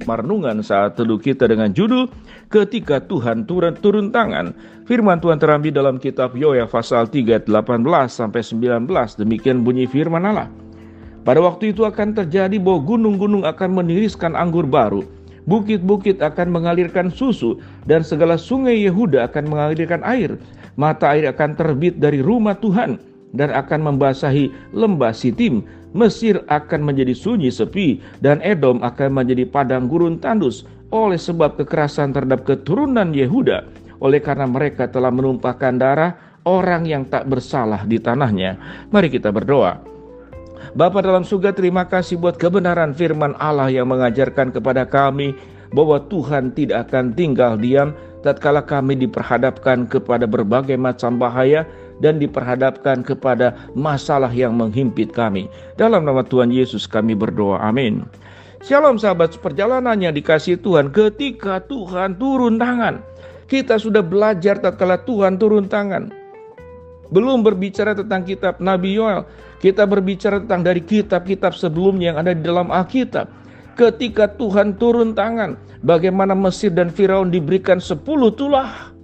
Renungan saat teduh kita dengan judul Ketika Tuhan turun tangan. Firman Tuhan terambil dalam kitab Yoel pasal 3, 18-19. Demikian bunyi firman Allah. Pada waktu itu akan terjadi bahwa gunung-gunung akan meniriskan anggur baru, bukit-bukit akan mengalirkan susu, dan segala sungai Yehuda akan mengalirkan air. Mata air akan terbit dari rumah Tuhan dan akan membasahi lembah Sitim. Mesir akan menjadi sunyi sepi, dan Edom akan menjadi padang gurun tandus oleh sebab kekerasan terhadap keturunan Yehuda, oleh karena mereka telah menumpahkan darah orang yang tak bersalah di tanahnya. Mari kita berdoa. Bapa dalam surga, terima kasih buat kebenaran firman Allah yang mengajarkan kepada kami bahwa Tuhan tidak akan tinggal diam tatkala kami diperhadapkan kepada berbagai macam bahaya dan diperhadapkan kepada masalah yang menghimpit kami. Dalam nama Tuhan Yesus kami berdoa, amin. Shalom sahabat, perjalanannya dikasih Tuhan ketika Tuhan turun tangan. Kita sudah belajar tatkala Tuhan turun tangan. Belum berbicara tentang kitab Nabi Yoel, kita berbicara tentang dari kitab-kitab sebelumnya yang ada di dalam Alkitab. Ketika Tuhan turun tangan, bagaimana Mesir dan Firaun diberikan 10 tulah.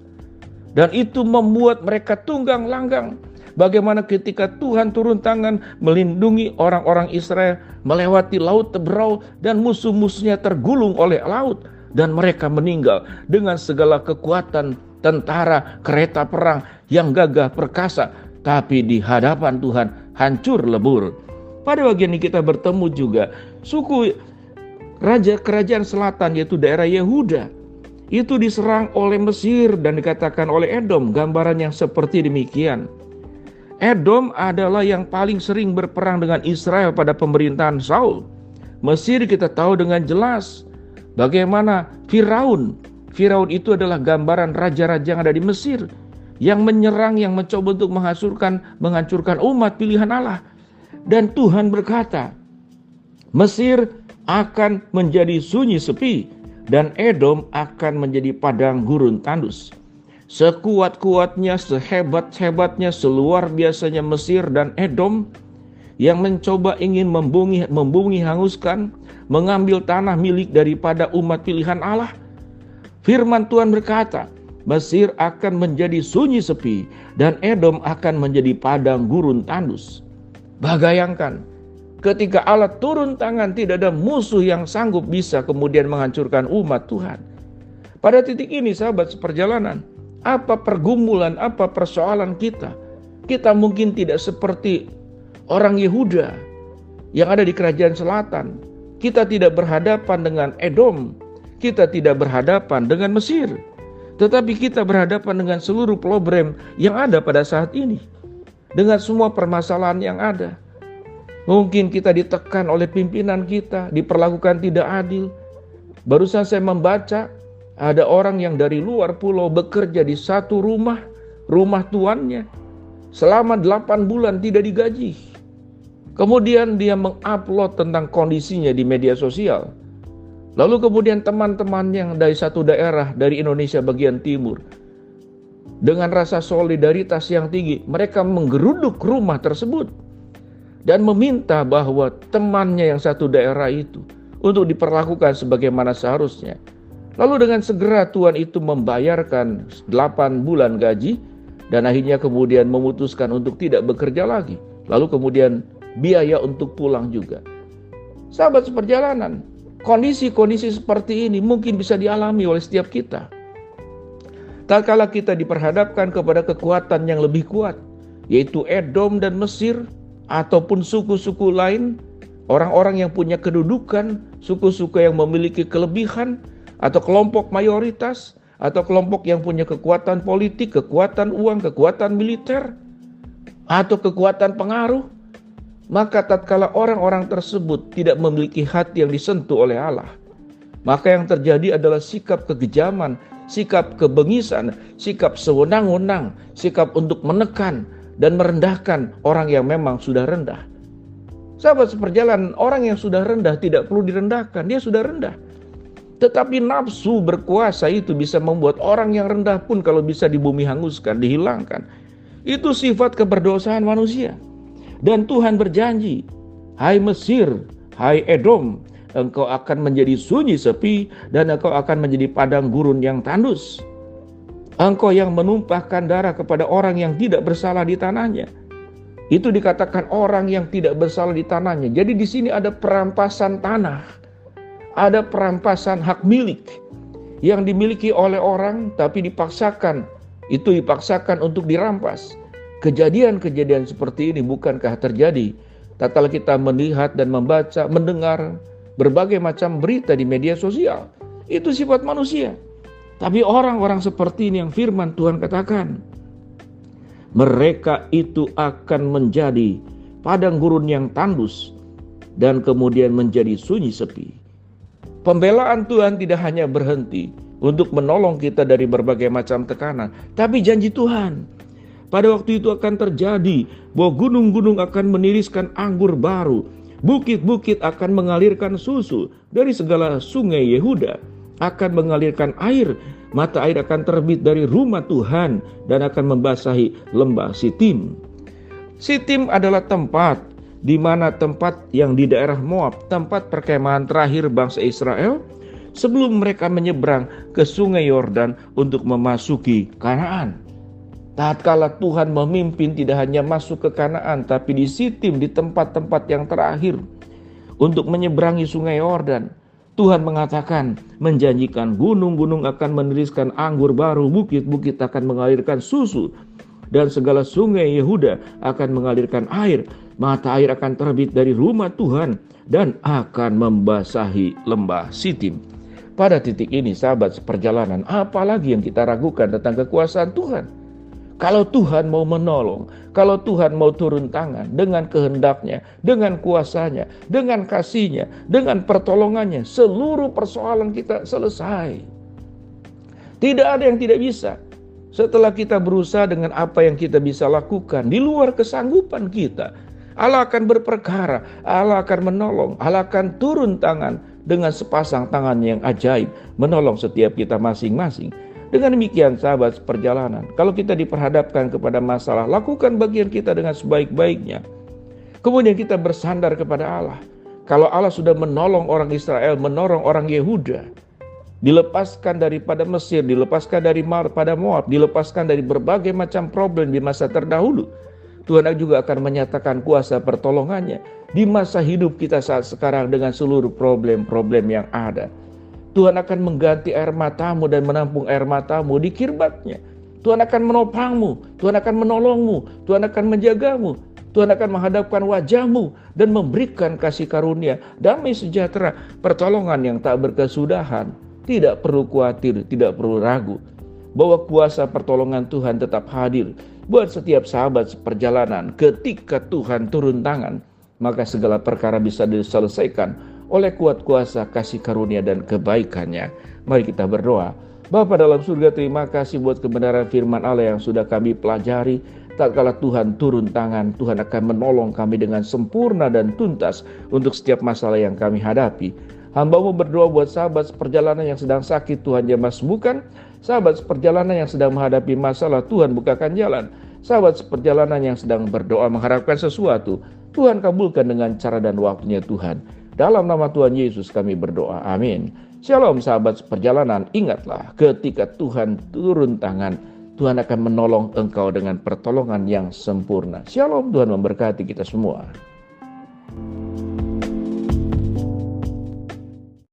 Dan itu membuat mereka tunggang langgang. Bagaimana ketika Tuhan turun tangan melindungi orang-orang Israel melewati laut Teberau dan musuh-musuhnya tergulung oleh laut. Dan mereka meninggal dengan segala kekuatan tentara kereta perang yang gagah perkasa. Tapi di hadapan Tuhan hancur lebur. Pada bagian ini kita bertemu juga suku raja kerajaan selatan yaitu daerah Yehuda. Itu diserang oleh Mesir dan dikatakan oleh Edom. Gambaran yang seperti demikian. Edom adalah yang paling sering berperang dengan Israel pada pemerintahan Saul. Mesir kita tahu dengan jelas bagaimana Firaun. Firaun itu adalah gambaran raja-raja yang ada di Mesir, yang menyerang, yang mencoba untuk menghancurkan umat pilihan Allah. Dan Tuhan berkata, Mesir akan menjadi sunyi sepi, dan Edom akan menjadi padang gurun tandus. Sekuat-kuatnya, sehebat-hebatnya, seluar biasanya Mesir dan Edom yang mencoba ingin membumi hanguskan, mengambil tanah milik daripada umat pilihan Allah. Firman Tuhan berkata, Mesir akan menjadi sunyi sepi dan Edom akan menjadi padang gurun tandus. Bayangkan, ketika Allah turun tangan, tidak ada musuh yang sanggup bisa kemudian menghancurkan umat Tuhan. Pada titik ini sahabat seperjalanan, apa pergumulan, apa persoalan kita? Kita mungkin tidak seperti orang Yehuda yang ada di kerajaan selatan. Kita tidak berhadapan dengan Edom. Kita tidak berhadapan dengan Mesir. Tetapi kita berhadapan dengan seluruh problem yang ada pada saat ini. Dengan semua permasalahan yang ada. Mungkin kita ditekan oleh pimpinan kita, diperlakukan tidak adil. Barusan saya membaca, ada orang yang dari luar pulau bekerja di satu rumah tuannya. Selama 8 bulan tidak digaji. Kemudian dia mengupload tentang kondisinya di media sosial. Lalu kemudian teman-teman yang dari satu daerah dari Indonesia bagian timur, dengan rasa solidaritas yang tinggi, mereka menggeruduk rumah tersebut dan meminta bahwa temannya yang satu daerah itu untuk diperlakukan sebagaimana seharusnya. Lalu dengan segera Tuan itu membayarkan 8 bulan gaji dan akhirnya kemudian memutuskan untuk tidak bekerja lagi. Lalu kemudian biaya untuk pulang juga. Sahabat seperjalanan, kondisi-kondisi seperti ini mungkin bisa dialami oleh setiap kita. Tatkala kita diperhadapkan kepada kekuatan yang lebih kuat, yaitu Edom dan Mesir, ataupun suku-suku lain, orang-orang yang punya kedudukan, suku-suku yang memiliki kelebihan, atau kelompok mayoritas, atau kelompok yang punya kekuatan politik, kekuatan uang, kekuatan militer, atau kekuatan pengaruh, maka tatkala orang-orang tersebut tidak memiliki hati yang disentuh oleh Allah, maka yang terjadi adalah sikap kekejaman, sikap kebengisan, sikap sewenang-wenang, sikap untuk menekan dan merendahkan orang yang memang sudah rendah. Sahabat seperjalanan, orang yang sudah rendah tidak perlu direndahkan, dia sudah rendah. Tetapi nafsu berkuasa itu bisa membuat orang yang rendah pun kalau bisa dibumi hanguskan, dihilangkan. Itu sifat keberdosaan manusia. Dan Tuhan berjanji, hai Mesir, hai Edom, engkau akan menjadi sunyi sepi, dan engkau akan menjadi padang gurun yang tandus. Engkau yang menumpahkan darah kepada orang yang tidak bersalah di tanahnya. Itu dikatakan orang yang tidak bersalah di tanahnya. Jadi di sini ada perampasan tanah, ada perampasan hak milik yang dimiliki oleh orang, tapi dipaksakan untuk dirampas. Kejadian-kejadian seperti ini bukankah terjadi tatkala kita melihat dan membaca, mendengar berbagai macam berita di media sosial? Itu sifat manusia. Tapi orang-orang seperti ini yang firman Tuhan katakan, mereka itu akan menjadi padang gurun yang tandus dan kemudian menjadi sunyi sepi. Pembelaan Tuhan tidak hanya berhenti untuk menolong kita dari berbagai macam tekanan, tapi janji Tuhan pada waktu itu akan terjadi bahwa gunung-gunung akan meniriskan anggur baru, bukit-bukit akan mengalirkan susu, dari segala sungai Yehuda akan mengalirkan air, mata air akan terbit dari rumah Tuhan dan akan membasahi lembah Sitim. Sitim adalah tempat yang di daerah Moab, tempat perkemahan terakhir bangsa Israel sebelum mereka menyeberang ke sungai Yordan untuk memasuki Kanaan. Tatkala Tuhan memimpin tidak hanya masuk ke Kanaan, tapi di Sitim, di tempat-tempat yang terakhir untuk menyeberangi sungai Yordan, Tuhan mengatakan, menjanjikan gunung-gunung akan meniriskan anggur baru, bukit-bukit akan mengalirkan susu, dan segala sungai Yehuda akan mengalirkan air. Mata air akan terbit dari rumah Tuhan dan akan membasahi lembah Sitim. Pada titik ini, sahabat seperjalanan, apalagi yang kita ragukan tentang kekuasaan Tuhan? Kalau Tuhan mau menolong, kalau Tuhan mau turun tangan dengan kehendaknya, dengan kuasanya, dengan kasihnya, dengan pertolongannya, seluruh persoalan kita selesai. Tidak ada yang tidak bisa. Setelah kita berusaha dengan apa yang kita bisa lakukan di luar kesanggupan kita, Allah akan berperkara, Allah akan menolong, Allah akan turun tangan dengan sepasang tangan yang ajaib, menolong setiap kita masing-masing. Dengan demikian, sahabat seperjalanan, kalau kita diperhadapkan kepada masalah, lakukan bagian kita dengan sebaik-baiknya. Kemudian kita bersandar kepada Allah. Kalau Allah sudah menolong orang Israel, menolong orang Yehuda, dilepaskan daripada Mesir, dilepaskan daripada Moab, dilepaskan dari berbagai macam problem di masa terdahulu, Tuhan juga akan menyatakan kuasa pertolongannya di masa hidup kita saat sekarang dengan seluruh problem-problem yang ada. Tuhan akan mengganti air matamu dan menampung air matamu di kirbatnya. Tuhan akan menopangmu, Tuhan akan menolongmu, Tuhan akan menjagamu, Tuhan akan menghadapkan wajahmu dan memberikan kasih karunia, damai sejahtera, pertolongan yang tak berkesudahan. Tidak perlu khawatir, tidak perlu ragu bahwa kuasa pertolongan Tuhan tetap hadir buat setiap sahabat seperjalanan. Ketika Tuhan turun tangan, maka segala perkara bisa diselesaikan oleh kuat kuasa kasih karunia dan kebaikannya. Mari kita berdoa. Bapa dalam surga, terima kasih buat kebenaran firman Allah yang sudah kami pelajari. Tatkala Tuhan turun tangan, Tuhan akan menolong kami dengan sempurna dan tuntas untuk setiap masalah yang kami hadapi. Hamba-Mu berdoa buat sahabat seperjalanan yang sedang sakit, Tuhan jamah sembuhkan. Sahabat seperjalanan yang sedang menghadapi masalah, Tuhan bukakan jalan. Sahabat seperjalanan yang sedang berdoa mengharapkan sesuatu, Tuhan kabulkan dengan cara dan waktunya Tuhan. Dalam nama Tuhan Yesus kami berdoa. Amin. Shalom sahabat seperjalanan. Ingatlah, ketika Tuhan turun tangan, Tuhan akan menolong engkau dengan pertolongan yang sempurna. Shalom, Tuhan memberkati kita semua.